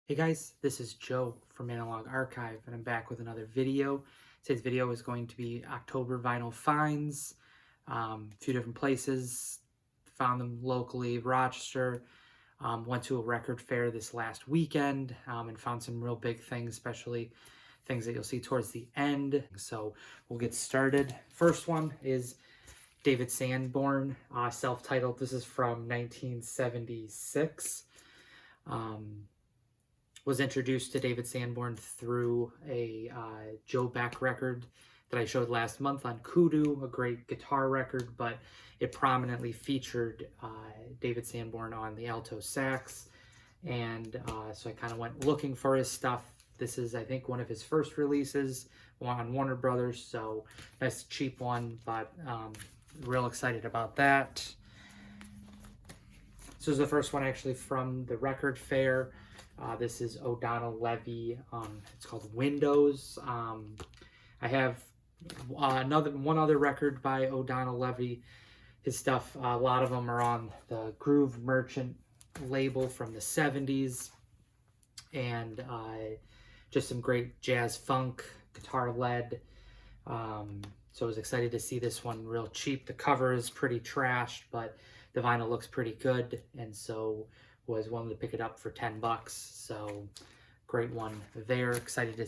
Hey guys, this is Joe from Analog Archive, and I'm back with another video. Today's video is going to be October vinyl finds. A few different places, found them locally, Rochester. Went to a record fair this last weekend and found some real big things, especially things that you'll see towards the end. So we'll get started. First one is David Sanborn, self-titled. This is from 1976. Was introduced to David Sanborn through a Joe Beck record that I showed last month on Kudu, a great guitar record, but it prominently featured David Sanborn on the alto sax, and so I kind of went looking for his stuff. This is, I think, one of his first releases on Warner Brothers, so nice cheap one, but real excited about that. This is the first one actually from the record fair. This is O'Donnell Levy. It's called Windows. I have one other record by O'Donnell Levy. His stuff, a lot of them are on the Groove Merchant label from the 70s, and just some great jazz funk, guitar led. So I was excited to see this one real cheap. The cover is pretty trashed, but the vinyl looks pretty good, and so was willing to pick it up for 10 bucks. So great one there. Excited to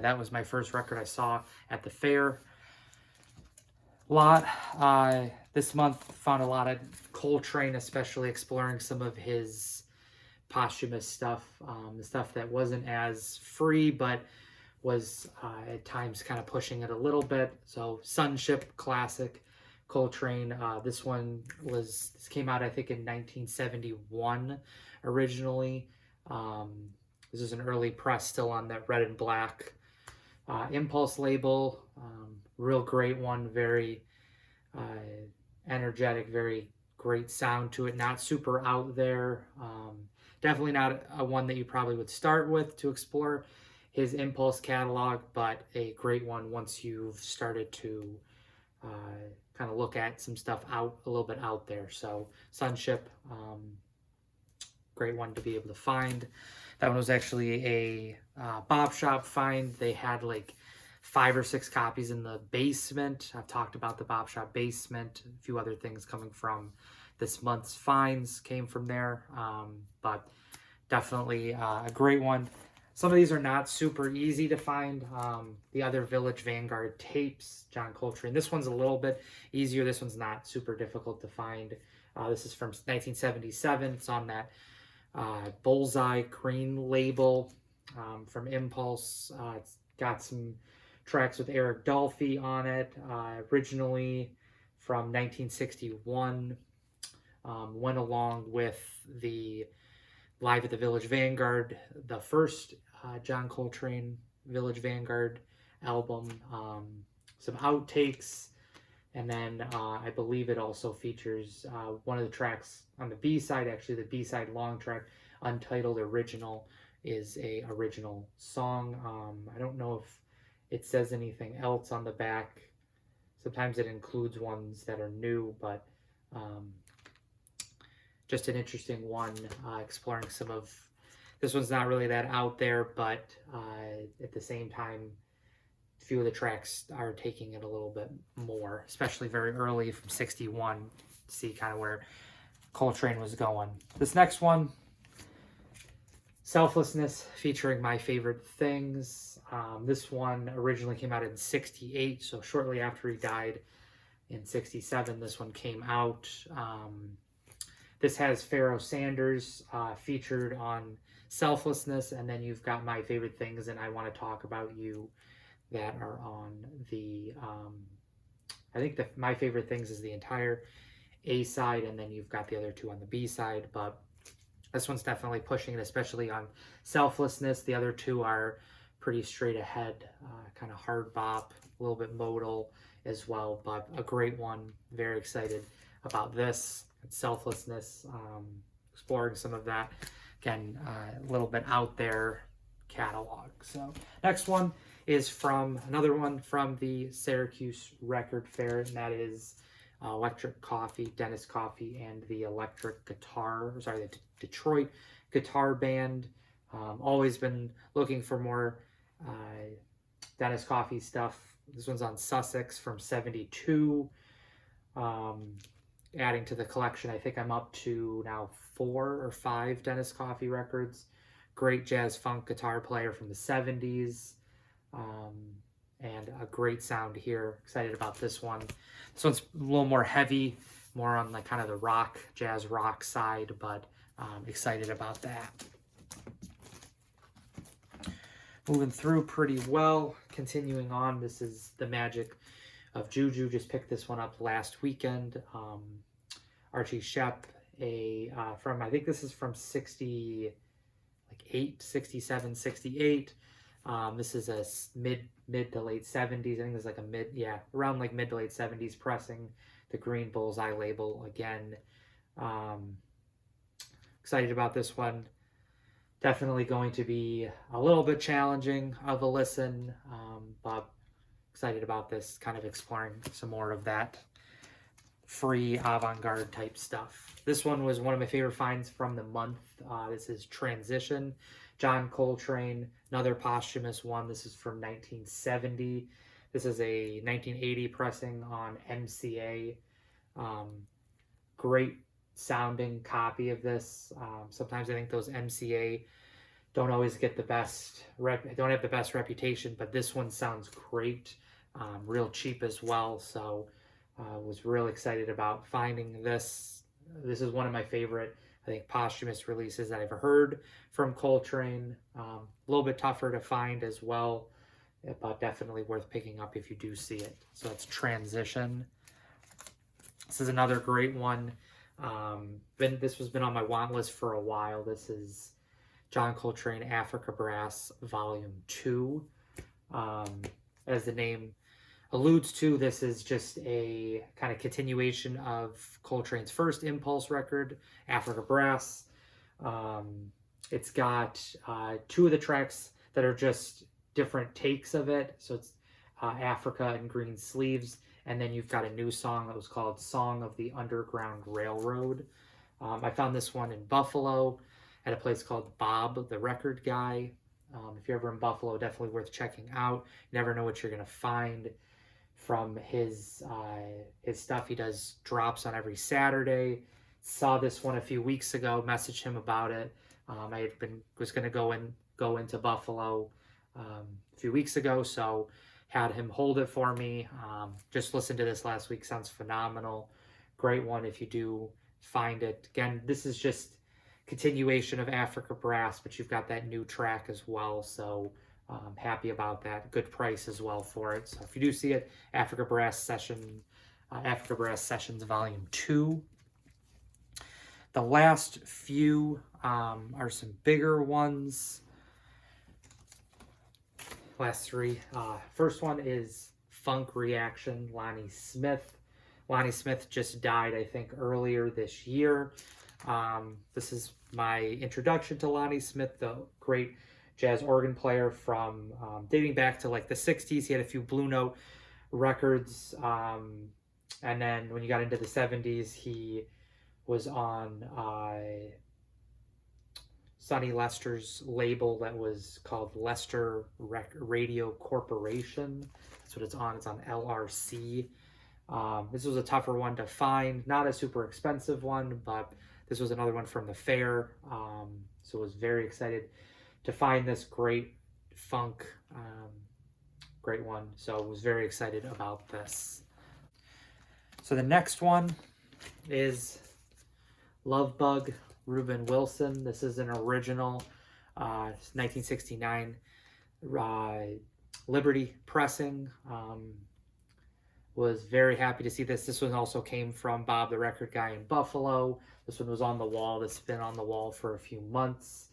that was my first record I saw at the fair. This month found a lot of Coltrane, especially exploring some of his posthumous stuff, the stuff that wasn't as free, but was at times kind of pushing it a little bit. So Sunship classic. Coltrane. This came out, I think, in 1971 originally. This is an early press, still on that red and black Impulse label. Real great one, very energetic, very great sound to it. Not super out there. Definitely not a one that you probably would start with to explore his Impulse catalog, but a great one once you've started to kind of look at some stuff a little bit out there. So Sunship, great one to be able to find. That one was actually a Bob Shop find. They had like 5 or 6 copies in the basement. I've talked about the Bob Shop basement. A few other things coming from this month's finds came from there, but definitely a great one. Some of these are not super easy to find. The other Village Vanguard tapes, John Coltrane. This one's a little bit easier. This one's not super difficult to find. This is from 1977. It's on that Bullseye green label from Impulse. It's got some tracks with Eric Dolphy on it. Originally from 1961. Went along with the Live at the Village Vanguard, the first John Coltrane Village Vanguard album, some outtakes, and then I believe it also features one of the tracks on the B-side, actually the B-side long track, Untitled Original, is a original song. I don't know if it says anything else on the back. Sometimes it includes ones that are new, but just an interesting one, exploring some of, this one's not really that out there, but at the same time, a few of the tracks are taking it a little bit more, especially very early from 61, to see kind of where Coltrane was going. This next one, Selflessness, featuring My Favorite Things. This one originally came out in 68, so shortly after he died in 67, this one came out. This has Pharoah Sanders featured on Selflessness, and then you've got My Favorite Things and I Want to Talk About You that are on the, I think My Favorite Things is the entire A side, and then you've got the other two on the B side, but this one's definitely pushing it, especially on Selflessness. The other two are pretty straight ahead, kind of hard bop, a little bit modal as well, but a great one. Very excited about this. Selflessness, exploring some of that, again, a little bit out there catalog. So next one is from another one from the Syracuse Record Fair, and that is Electric Coffee, Dennis Coffee, and the Detroit Guitar Band. Always been looking for more Dennis Coffey stuff. This one's on Sussex from 72. Adding to the collection, I think I'm up to now 4 or 5 Dennis Coffey records. Great jazz funk guitar player from the 70s. And a great sound here. Excited about this one. This one's a little more heavy, more on like kind of the rock, jazz rock side, but excited about that. Moving through pretty well. Continuing on, this is The Magic of Juju. Just picked this one up last weekend. Archie Shepp, from, I think this is from 68, 67, 68. This is a mid to late 70s. I think it's like around like mid to late 70s pressing. The green bullseye label again. Excited about this one. Definitely going to be a little bit challenging of a listen, but excited about this, kind of exploring some more of that free avant-garde type stuff. This one was one of my favorite finds from the month. This is Transition, John Coltrane, another posthumous one. This is from 1970. This is a 1980 pressing on MCA. Great sounding copy of this. Sometimes I think those MCA don't always get the best don't have the best reputation, but this one sounds great. Real cheap as well, so was real excited about finding this. This is one of my favorite, I think, posthumous releases that I've heard from Coltrane. A little bit tougher to find as well, but definitely worth picking up if you do see it. So it's Transition. This is another great one. This has been on my want list for a while. This is John Coltrane Africa Brass Volume 2. As the name alludes to, this is just a kind of continuation of Coltrane's first Impulse record, Africa Brass. It's got 2 of the tracks that are just different takes of it. So it's Africa and Green Sleeves. And then you've got a new song that was called Song of the Underground Railroad. I found this one in Buffalo at a place called Bob, the Record Guy. If you're ever in Buffalo, definitely worth checking out. You never know what you're going to find from his stuff. He does drops on every Saturday. Saw this one a few weeks ago, messaged him about it. I was going to go into Buffalo a few weeks ago, so had him hold it for me. Just listened to this last week. Sounds phenomenal. Great one if you do find it. Again, this is just continuation of Africa Brass, but you've got that new track as well. So happy about that. Good price as well for it. So if you do see it, Africa Brass Sessions Volume 2. The last few are some bigger ones. Last 3. First one is Funk Reaction, Lonnie Smith. Lonnie Smith just died, I think, earlier this year. This is my introduction to Lonnie Smith, the great jazz organ player from dating back to like the 60s. He had a few Blue Note records. And then when you got into the 70s, he was on Sonny Lester's label that was called Lester Radio Corporation. That's what it's on. It's on LRC. This was a tougher one to find. Not a super expensive one, but this was another one from the fair. So I was very excited to find this great funk, great one. So I was very excited about this. So the next one is Love Bug, Reuben Wilson. This is an original 1969 Liberty pressing. Was very happy to see this. This one also came from Bob the Record Guy in Buffalo. This one was on the wall. This has been on the wall for a few months.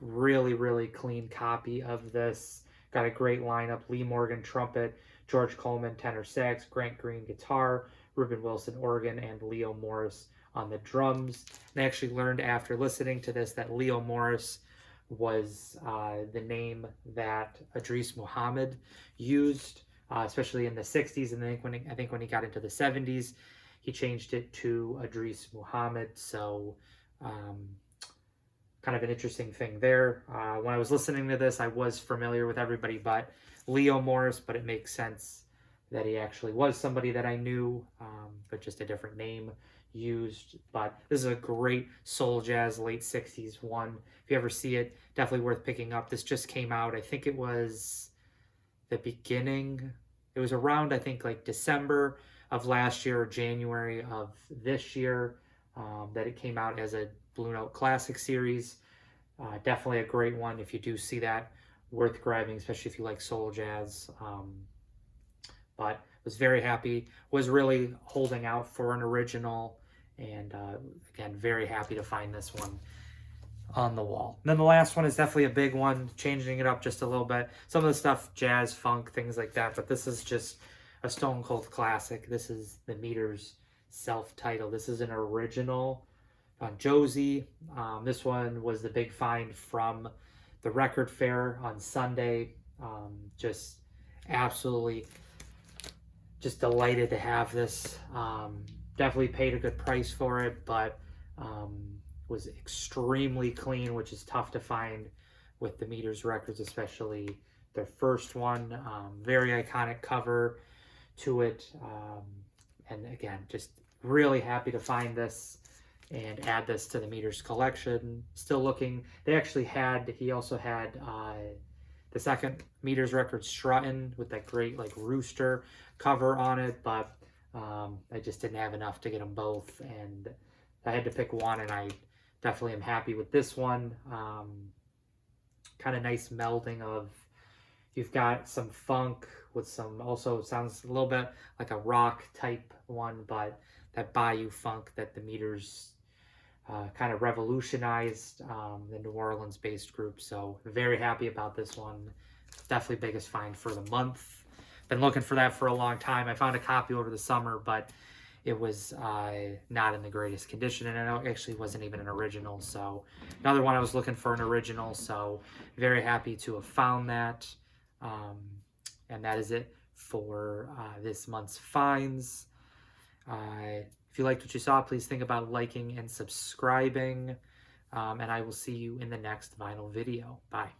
Really, really clean copy of this. Got a great lineup. Lee Morgan trumpet, George Coleman tenor sax, Grant Green guitar, Reuben Wilson organ, and Leo Morris on the drums. And I actually learned after listening to this that Leo Morris was the name that Idris Muhammad used, especially in the 60s. And I think when he got into the 70s, he changed it to Idris Muhammad. So kind of an interesting thing there. When I was listening to this, I was familiar with everybody but Leo Morris, but it makes sense that he actually was somebody that I knew, but just a different name used. But this is a great soul jazz late 60s one. If you ever see it, definitely worth picking up. This just came out. I think it was the beginning. It was around, I think, like December of last year or January of this year that it came out as a Blue Note Classic series. Definitely a great one. If you do see that, worth grabbing, especially if you like soul jazz. But was very happy. Was really holding out for an original, and again, very happy to find this one on the wall. And then the last one is definitely a big one, changing it up just a little bit. Some of the stuff, jazz, funk, things like that, but this is just a stone cold classic. This is the Meters self-titled. This is an original on Josie. This one was the big find from the record fair on Sunday. Just absolutely just delighted to have this. Definitely paid a good price for it, but was extremely clean, which is tough to find with the Meters records, especially their first one. Very iconic cover to it. And again, just really happy to find this and add this to the Meters collection. Still looking. They actually had, he also had the second Meters record, Struttin', with that great like rooster cover on it, but I just didn't have enough to get them both, and I had to pick one, and I definitely am happy with this one. Kind of nice melding of, you've got some funk with some, also sounds a little bit like a rock type one, but that bayou funk that the Meters kind of revolutionized, the New Orleans based group. So very happy about this one. Definitely biggest find for the month. Been looking for that for a long time. I found a copy over the summer, but it was not in the greatest condition, and it actually wasn't even an original. So another one I was looking for an original, so very happy to have found that. And that is it for this month's finds. If you liked what you saw, please think about liking and subscribing, and I will see you in the next vinyl video. Bye.